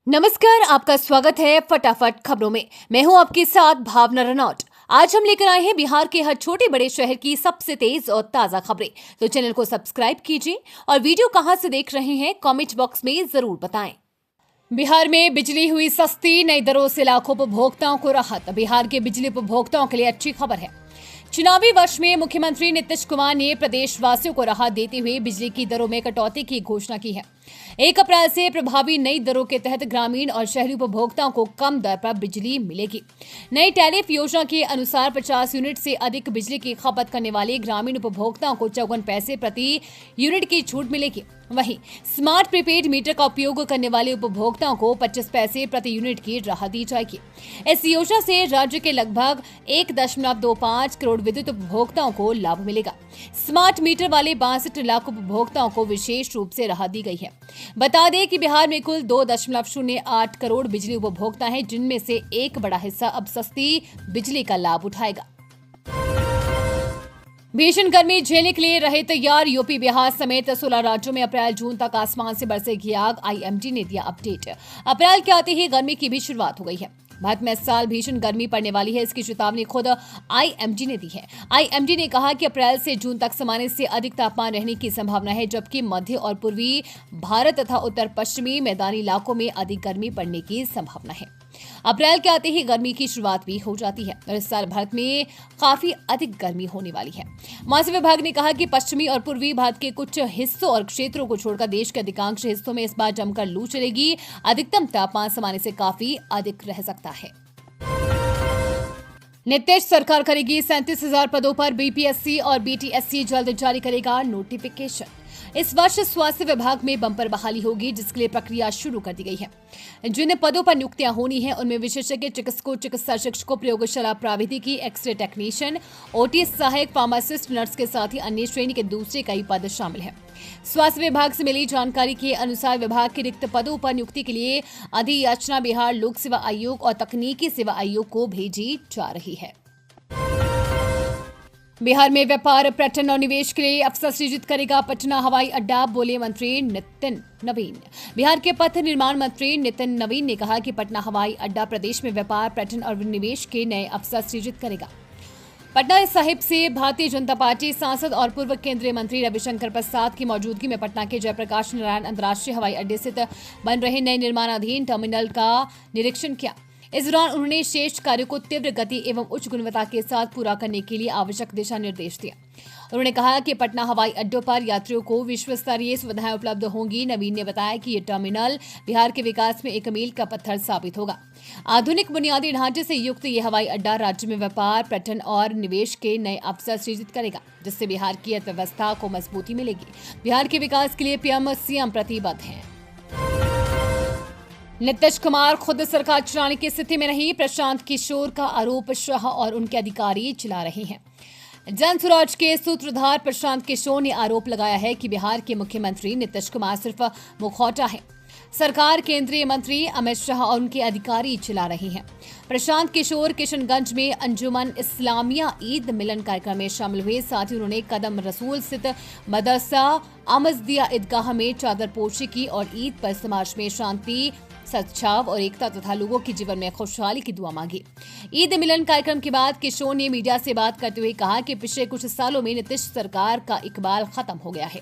नमस्कार, आपका स्वागत है फटाफट खबरों में। मैं हूं आपके साथ भावना रनौट। आज हम लेकर आए हैं बिहार के हर छोटे बड़े शहर की सबसे तेज और ताजा खबरें। तो चैनल को सब्सक्राइब कीजिए और वीडियो कहां से देख रहे हैं कमेंट बॉक्स में जरूर बताएं। बिहार में बिजली हुई सस्ती, नई दरों से लाखों उपभोक्ताओं को राहत। बिहार के बिजली उपभोक्ताओं के लिए अच्छी खबर है। चुनावी वर्ष में मुख्यमंत्री नीतीश कुमार ने प्रदेशवासियों को राहत देते हुए बिजली की दरों में कटौती की घोषणा की है। 1 अप्रैल से प्रभावी नई दरों के तहत ग्रामीण और शहरी उपभोक्ताओं को कम दर पर बिजली मिलेगी। नई टैरिफ योजना के अनुसार 50 यूनिट से अधिक बिजली की खपत करने वाले ग्रामीण उपभोक्ताओं को 54 पैसे प्रति यूनिट की छूट मिलेगी। वहीं स्मार्ट प्रीपेड मीटर का उपयोग करने वाले उपभोक्ताओं को 25 पैसे प्रति यूनिट की राहत दी जाएगी। इस योजना से राज्य के लगभग 1.25 करोड़ विद्युत उपभोक्ताओं को लाभ मिलेगा। स्मार्ट मीटर वाले 62 लाख उपभोक्ताओं को विशेष रूप से राहत दी गई है। बता दें कि बिहार में कुल 2.08 करोड़ बिजली उपभोक्ता हैं, जिनमें से एक बड़ा हिस्सा अब सस्ती बिजली का लाभ उठाएगा। भीषण गर्मी झेलने के लिए रहे तैयार। यूपी, बिहार समेत 16 राज्यों में अप्रैल जून तक आसमान से बरसेगी आग। आईएमडी ने दिया अपडेट। अप्रैल के आते ही गर्मी की भी शुरुआत हो गई है। भारत में इस साल भीषण गर्मी पड़ने वाली है, इसकी चेतावनी खुद आईएमडी ने दी है। आईएमडी ने कहा कि अप्रैल से जून तक सामान्य से अधिक तापमान रहने की संभावना है, जबकि मध्य और पूर्वी भारत तथा उत्तर पश्चिमी मैदानी इलाकों में अधिक गर्मी पड़ने की संभावना है। अप्रैल के आते ही गर्मी की शुरुआत भी हो जाती है और इस साल भारत में काफी अधिक गर्मी होने वाली है। मौसम विभाग ने कहा कि पश्चिमी और पूर्वी भारत के कुछ हिस्सों और क्षेत्रों को छोड़कर देश के अधिकांश हिस्सों में इस बार जमकर लू चलेगी। अधिकतम तापमान सामान्य से काफी अधिक रह सकता है। नीतीश सरकार करेगी 37,000 पदों पर बीपीएससी और बीटीएससी, जल्द जारी करेगा नोटिफिकेशन। इस वर्ष स्वास्थ्य विभाग में बंपर बहाली होगी, जिसके लिए प्रक्रिया शुरू कर दी गई है। जिन पदों पर नियुक्तियां होनी है उनमें विशेषज्ञ चिकित्सकों, चिकित्सा शिक्षकों, प्रयोगशाला प्राविधिकी, एक्सरे टेक्नीशियन, ओटी सहायक, फार्मासिस्ट, नर्स के साथ ही अन्य श्रेणी के दूसरे कई पद शामिल हैं। स्वास्थ्य विभाग से मिली जानकारी के अनुसार विभाग के रिक्त पदों पर नियुक्ति के लिए अधियाचना बिहार लोक सेवा आयोग और तकनीकी सेवा आयोग को भेजी जा रही है। बिहार में व्यापार, पर्यटन और निवेश के लिए अवसर सृजित करेगा पटना हवाई अड्डा, बोले मंत्री नितिन नवीन। बिहार के पथ निर्माण मंत्री नितिन नवीन ने कहा कि पटना हवाई अड्डा प्रदेश में व्यापार, पर्यटन और निवेश के नए अवसर सृजित करेगा। पटना साहिब से भारतीय जनता पार्टी सांसद और पूर्व केंद्रीय मंत्री रविशंकर प्रसाद की मौजूदगी में पटना के जयप्रकाश नारायण अंतर्राष्ट्रीय हवाई अड्डे स्थित बन रहे नए निर्माणाधीन टर्मिनल का निरीक्षण किया। इस दौरान उन्होंने शेष कार्यों को तीव्र गति एवं उच्च गुणवत्ता के साथ पूरा करने के लिए आवश्यक दिशा निर्देश दिए। उन्होंने कहा कि पटना हवाई अड्डों पर यात्रियों को विश्व स्तरीय सुविधाएं उपलब्ध होंगी। नवीन ने बताया कि ये टर्मिनल बिहार के विकास में एक मील का पत्थर साबित होगा। आधुनिक बुनियादी ढांचे से युक्त ये हवाई अड्डा राज्य में व्यापार, पर्यटन और निवेश के नए अवसर सृजित करेगा, जिससे बिहार की अर्थव्यवस्था को मजबूती मिलेगी। बिहार के विकास के लिए पीएम सीएम प्रतिबद्ध हैं। नीतीश कुमार खुद सरकार चलाने की स्थिति में नहीं, प्रशांत किशोर का आरोप शाह और उनके अधिकारी चला रहे हैं। जनसुराज के सूत्रधार प्रशांत किशोर ने आरोप लगाया है कि बिहार के मुख्यमंत्री नीतीश कुमार सिर्फ मुखौटा है। सरकार केंद्रीय मंत्री अमित शाह और उनके अधिकारी चला रहे हैं। प्रशांत किशोर किशनगंज में अंजुमन इस्लामिया ईद मिलन कार्यक्रम में शामिल हुए। साथ ही उन्होंने कदम रसूल स्थित मदरसा अमजदिया ईदगाह में चादर पोशी की और ईद पर समाज में शांति, सद्भाव और एकता तथा लोगों के जीवन में खुशहाली की दुआ मांगी। ईद मिलन कार्यक्रम के बाद किशोर ने मीडिया से बात करते हुए कहा कि पिछले कुछ सालों में नीतीश सरकार का इकबाल खत्म हो गया है।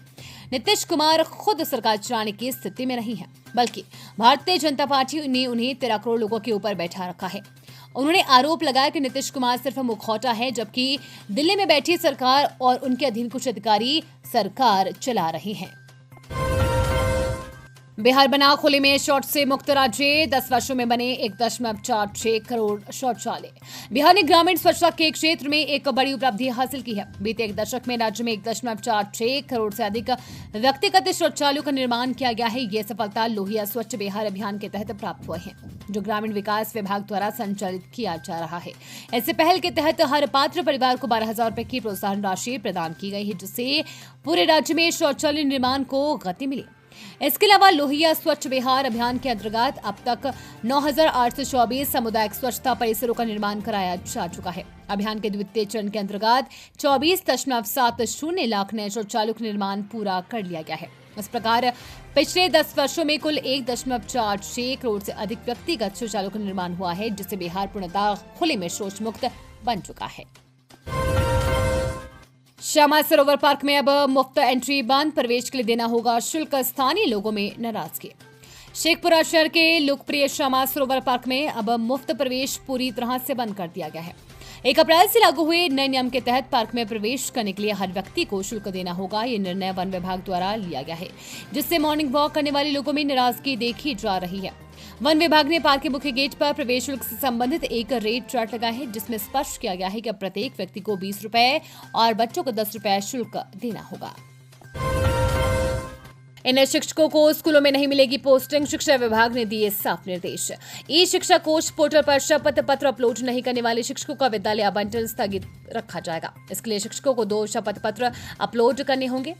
नीतीश कुमार खुद सरकार चलाने की स्थिति में नहीं है, बल्कि भारतीय जनता पार्टी ने उन्हें 13 करोड़ लोगों के ऊपर बैठा रखा है। उन्होंने आरोप लगाया कि नीतीश कुमार सिर्फ मुखौटा है, जबकि दिल्ली में बैठी सरकार और उनके अधीन कुछ अधिकारी सरकार चला रहे हैं। बिहार बना खुले में शौच से मुक्त राज्य। 10 वर्षों में बने 1.46 करोड़ शौचालय। बिहार ने ग्रामीण स्वच्छता के क्षेत्र में एक बड़ी उपलब्धि हासिल की है। बीते एक दशक में राज्य में 1.46 करोड़ से अधिक व्यक्तिगत शौचालयों का निर्माण किया गया है। ये सफलता लोहिया स्वच्छ बिहार अभियान के तहत प्राप्त हुए हैं, जो ग्रामीण विकास विभाग द्वारा संचालित किया जा रहा है। ऐसे पहल के तहत हर पात्र परिवार को 12,000 रुपए की प्रोत्साहन राशि प्रदान की गई है, जिससे पूरे राज्य में शौचालय निर्माण को गति मिली। इसके अलावा लोहिया स्वच्छ बिहार अभियान के अंतर्गत अब तक 9,824 सामुदायिक स्वच्छता परिसरों का निर्माण कराया जा चुका है। अभियान के द्वितीय चरण के अंतर्गत 24.70 लाख नए शौचालयों का निर्माण पूरा कर लिया गया है। इस प्रकार पिछले 10 वर्षों में कुल 1.46 करोड़ से अधिक व्यक्तिगत शौचालयों का निर्माण हुआ है, जिससे बिहार पूर्णतः खुले में शौच मुक्त बन चुका है। श्यामा सरोवर पार्क में अब मुफ्त एंट्री बंद, प्रवेश के लिए देना होगा शुल्क, स्थानीय लोगों में नाराजगी। शेखपुरा शहर के लोकप्रिय श्यामा सरोवर पार्क में अब मुफ्त प्रवेश पूरी तरह से बंद कर दिया गया है। 1 अप्रैल से लागू हुए नए नियम के तहत पार्क में प्रवेश करने के लिए हर व्यक्ति को शुल्क देना होगा। ये निर्णय वन विभाग द्वारा लिया गया है, जिससे मॉर्निंग वॉक करने वाले लोगों में नाराजगी देखी जा रही है। वन विभाग ने पार्क के मुख्य गेट पर प्रवेश शुल्क से संबंधित एक रेट चार्ट लगाया है, जिसमें स्पष्ट किया गया है कि अब प्रत्येक व्यक्ति को 20 रुपए और बच्चों को 10 रुपए शुल्क देना होगा। इन शिक्षकों को स्कूलों में नहीं मिलेगी पोस्टिंग, शिक्षा विभाग ने दिए साफ निर्देश। ई शिक्षा कोष पोर्टल पर शपथ पत्र अपलोड नहीं करने वाले शिक्षकों का विद्यालय आवंटन स्थगित रखा जाएगा। इसके लिए शिक्षकों को 2 शपथ पत्र अपलोड करने होंगे।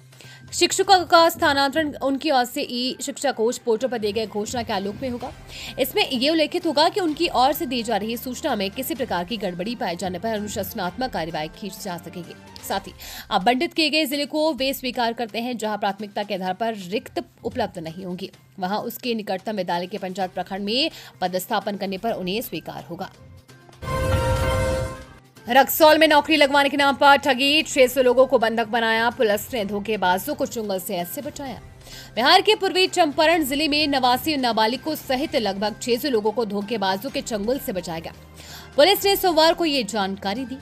शिक्षकों का स्थानांतरण उनकी ओर से ई शिक्षा कोष पोर्टल पर दिए गए घोषणा के आलोक में होगा। इसमें यह उल्लेखित होगा कि उनकी ओर से दी जा रही सूचना में किसी प्रकार की गड़बड़ी पाए जाने पर अनुशासनात्मक कार्रवाई की जा सकेगी। साथ ही आवंटित किए गए जिले को वे स्वीकार करते हैं जहां प्राथमिकता के आधार पर रिक्त उपलब्ध नहीं होंगी, वहां उसके निकटतम विद्यालय के पंचायत प्रखंड में पदस्थापन करने पर उन्हें स्वीकार होगा। रक्सौल में नौकरी लगवाने के नाम पर ठगी, 600 लोगों को बंधक बनाया, पुलिस ने धोखेबाजों को चुंगल से ऐसे बचाया। बिहार के पूर्वी चंपारण जिले में 89 नाबालिगों सहित लगभग 600 लोगों को धोखेबाजों के चंगुल से बचाया गया। पुलिस ने सोमवार को ये जानकारी दी।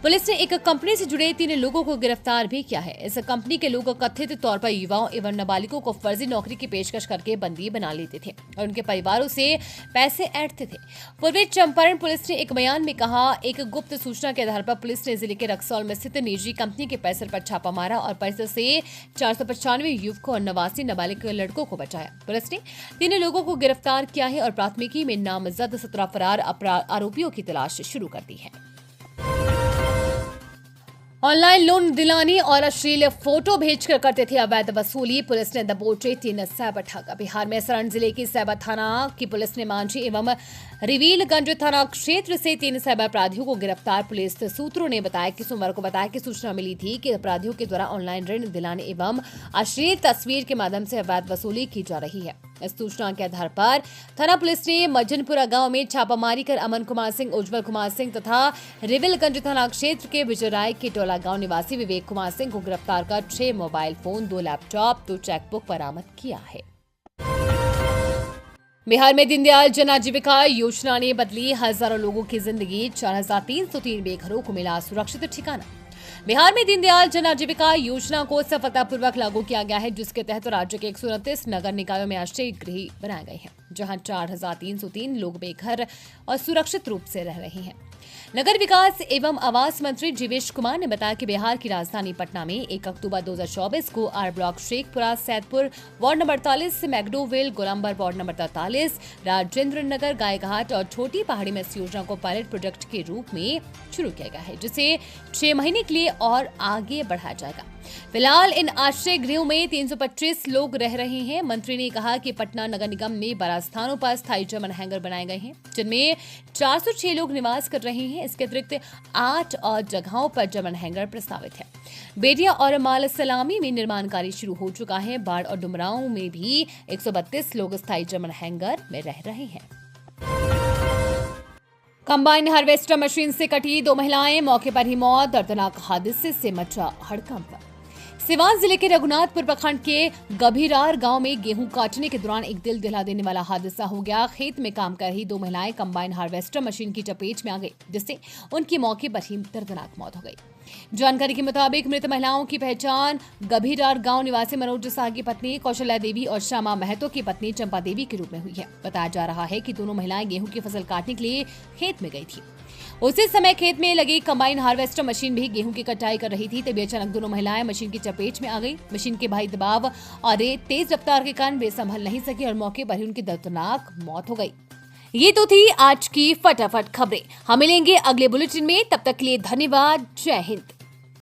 पुलिस ने एक कंपनी से जुड़े 3 लोगों को गिरफ्तार भी किया है। इस कंपनी के लोग कथित तौर पर युवाओं एवं नाबालिगों को फर्जी नौकरी की पेशकश करके बंदी बना लेते थे और उनके परिवारों से पैसे ऐंठते थे। पूर्वी चंपारण पुलिस ने एक बयान में कहा, एक गुप्त सूचना के आधार पर पुलिस ने जिले के रक्सौल में स्थित निजी कंपनी के परिसर पर छापा मारा और परिसर से 495 युवकों और 89 नाबालिग लड़कों को बचाया। पुलिस ने 3 लोगों को गिरफ्तार किया है और प्राथमिकी में नामजद 17 फरार आरोपियों की तलाश शुरू कर दी है। ऑनलाइन लोन दिलाने और अश्लील फोटो भेजकर करते थे अवैध वसूली, पुलिस ने दबोचे 3 साइबर ठग। बिहार में सरण जिले की साइबर थाना की पुलिस ने मांझी एवं रिवीलगंज थाना क्षेत्र से 3 साइबर अपराधियों को गिरफ्तार। पुलिस सूत्रों ने बताया कि सोमवार को बताया कि सूचना मिली थी कि अपराधियों के द्वारा ऑनलाइन ऋण दिलाने एवं अश्लील तस्वीर के माध्यम से अवैध वसूली की जा रही है। इस सूचना के आधार पर थाना पुलिस ने मज्जनपुरा गांव में छापामारी कर अमन कुमार सिंह, उज्जवल कुमार सिंह तथा रिविलगंज थाना क्षेत्र के विजयराय के टोला गांव निवासी विवेक कुमार सिंह को गिरफ्तार कर 6 मोबाइल फोन, 2 लैपटॉप, 2 चेकबुक बरामद किया है। बिहार में दीनदयाल जन आजीविका योजना ने बदली हजारों लोगों की जिंदगी, 4303 बेघरों को मिला सुरक्षित ठिकाना। बिहार में दीनदयाल जन आजीविका योजना को सफलतापूर्वक लागू किया गया है, जिसके तहत राज्य के 129 नगर निकायों में आश्रय गृह बनाए गए हैं, जहां 4303 लोग बेघर और सुरक्षित रूप से रह रहे हैं। नगर विकास एवं आवास मंत्री जीवेश कुमार ने बताया कि बिहार की राजधानी पटना में 1 अक्टूबर 2024 को R block, Sheikhpura, Saidpur ward number 48, मैगडोविल, गोलंबर वार्ड नंबर 43, राजेंद्र नगर, गायघाट और छोटी पहाड़ी में इस योजना को पायलट प्रोजेक्ट के रूप में शुरू किया गया है, जिसे 6 महीने के लिए और आगे बढ़ाया जाएगा। फिलहाल इन आश्रय गृहों में 325 लोग रह रहे हैं। मंत्री ने कहा कि पटना नगर निगम में 12 स्थानों पर स्थायी जमन हैंगर बनाए गए हैं, जिनमें 406 लोग निवास कर रहे हैं। इसके अतिरिक्त 8 और जगहों पर जमन हैंगर प्रस्तावित है। बेटिया और माल सलामी में निर्माण कार्य शुरू हो चुका है। बाढ़ और डुमरांव में भी 132 लोग स्थायी जमन हैंगर में रह रहे हैं। कंबाइन हार्वेस्टर मशीन से कटी 2 महिलाएं, मौके पर ही मौत, दर्दनाक हादसे से मचा हड़कंप। सिवान जिले के रघुनाथपुर प्रखंड के गभीरार गांव में गेहूं काटने के दौरान एक दिल दिला देने वाला हादसा हो गया। खेत में काम कर रही 2 महिलाएं कंबाइन हार्वेस्टर मशीन की चपेट में आ गई, जिससे उनकी मौके पर ही दर्दनाक मौत हो गई। जानकारी के मुताबिक मृत महिलाओं की पहचान गभीरार गांव निवासी मनोज साह की पत्नी कौशल्या देवी और श्यामा महतो की पत्नी चंपा देवी के रूप में हुई है। बताया जा रहा है कि दोनों महिलाएं गेहूं की फसल काटने के लिए खेत में गई थी। उसी समय खेत में लगी कंबाइन हार्वेस्टर मशीन भी गेहूं की कटाई कर रही थी, तभी अचानक दोनों महिलाएं मशीन की चपेट में आ गई। मशीन के भारी दबाव और तेज रफ्तार के कारण वे संभल नहीं सकी और मौके पर ही उनकी दर्दनाक मौत हो गई। ये तो थी आज की फटाफट खबरें। हम मिलेंगे अगले बुलेटिन में, तब तक के लिए धन्यवाद। जय हिंद।